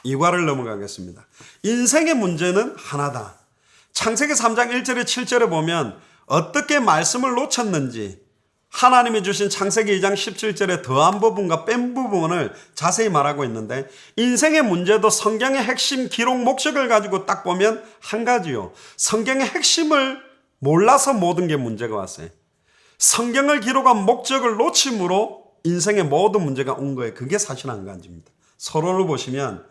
2과를 넘어가겠습니다. 인생의 문제는 하나다. 창세기 3장 1절에 7절에 보면 어떻게 말씀을 놓쳤는지 하나님이 주신 창세기 2장 17절의 더한 부분과 뺀 부분을 자세히 말하고 있는데, 인생의 문제도 성경의 핵심 기록 목적을 가지고 딱 보면 한 가지요. 성경의 핵심을 몰라서 모든 게 문제가 왔어요. 성경을 기록한 목적을 놓침으로 인생의 모든 문제가 온 거예요. 그게 사실 한 가지입니다. 서론을 보시면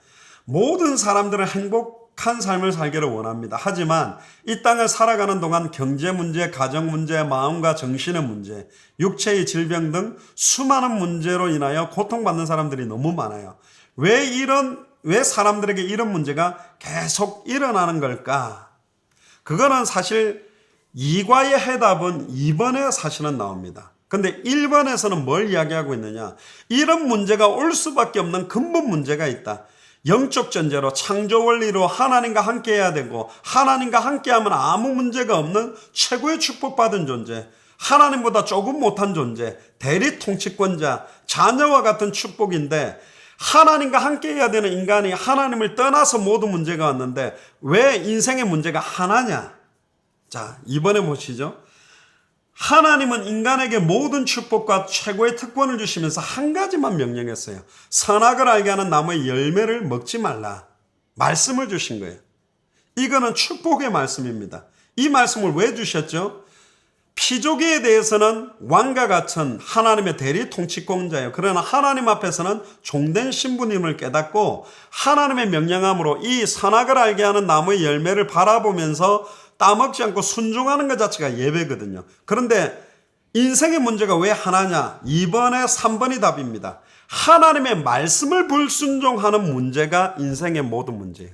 모든 사람들은 행복한 삶을 살기를 원합니다. 하지만 이 땅을 살아가는 동안 경제 문제, 가정 문제, 마음과 정신의 문제, 육체의 질병 등 수많은 문제로 인하여 고통받는 사람들이 너무 많아요. 왜 사람들에게 이런 문제가 계속 일어나는 걸까? 그거는 사실 2과의 해답은 2번에 사실은 나옵니다. 근데 1번에서는 뭘 이야기하고 있느냐? 이런 문제가 올 수밖에 없는 근본 문제가 있다. 영적 전제로 창조 원리로 하나님과 함께 해야 되고, 하나님과 함께 하면 아무 문제가 없는 최고의 축복받은 존재, 하나님보다 조금 못한 존재, 대리 통치권자, 자녀와 같은 축복인데, 하나님과 함께 해야 되는 인간이 하나님을 떠나서 모든 문제가 왔는데 왜 인생의 문제가 하나냐? 자, 이번에 보시죠. 하나님은 인간에게 모든 축복과 최고의 특권을 주시면서 한 가지만 명령했어요. 선악을 알게 하는 나무의 열매를 먹지 말라. 말씀을 주신 거예요. 이거는 축복의 말씀입니다. 이 말씀을 왜 주셨죠? 피조기에 대해서는 왕과 같은 하나님의 대리 통치권자예요. 그러나 하나님 앞에서는 종된 신부님을 깨닫고 하나님의 명령함으로 이 선악을 알게 하는 나무의 열매를 바라보면서 따먹지 않고 순종하는 것 자체가 예배거든요. 그런데 인생의 문제가 왜 하나냐? 2번에 3번이 답입니다. 하나님의 말씀을 불순종하는 문제가 인생의 모든 문제예요.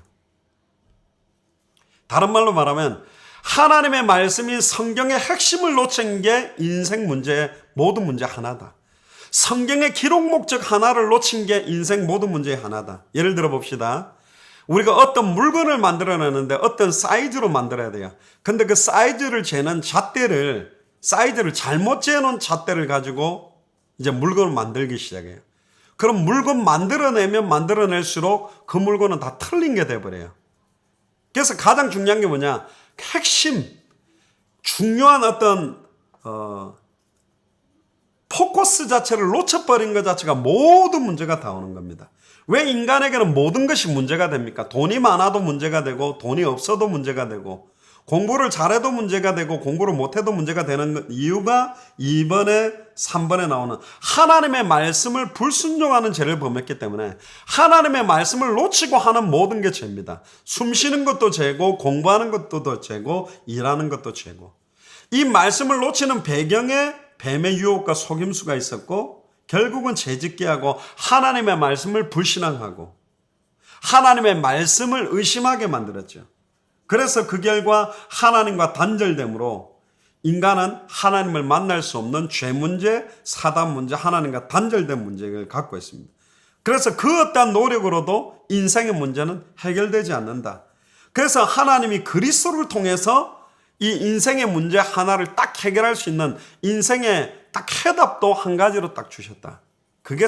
다른 말로 말하면 하나님의 말씀이 성경의 핵심을 놓친 게 인생 문제의 모든 문제 하나다. 성경의 기록 목적 하나를 놓친 게 인생 모든 문제의 하나다. 예를 들어 봅시다. 우리가 어떤 물건을 만들어내는데 어떤 사이즈로 만들어야 돼요. 근데 그 사이즈를 재는 잣대를, 사이즈를 잘못 재놓은 잣대를 가지고 이제 물건을 만들기 시작해요. 그럼 물건 만들어내면 만들어낼수록 그 물건은 다 틀린 게 돼버려요. 그래서 가장 중요한 게 뭐냐? 핵심, 중요한 어떤 포커스 자체를 놓쳐버린 것 자체가 모든 문제가 다 오는 겁니다. 왜 인간에게는 모든 것이 문제가 됩니까? 돈이 많아도 문제가 되고, 돈이 없어도 문제가 되고, 공부를 잘해도 문제가 되고, 공부를 못해도 문제가 되는 이유가 2번에 3번에 나오는 하나님의 말씀을 불순종하는 죄를 범했기 때문에 하나님의 말씀을 놓치고 하는 모든 게 죄입니다. 숨 쉬는 것도 죄고, 공부하는 것도 죄고, 일하는 것도 죄고. 이 말씀을 놓치는 배경에 뱀의 유혹과 속임수가 있었고, 결국은 죄짓게 하고 하나님의 말씀을 불신앙하고 하나님의 말씀을 의심하게 만들었죠. 그래서 그 결과 하나님과 단절됨으로 인간은 하나님을 만날 수 없는 죄 문제, 사단 문제, 하나님과 단절된 문제를 갖고 있습니다. 그래서 그 어떠한 노력으로도 인생의 문제는 해결되지 않는다. 그래서 하나님이 그리스도를 통해서 이 인생의 문제 하나를 딱 해결할 수 있는 인생의 딱 해답도 한 가지로 딱 주셨다. 그게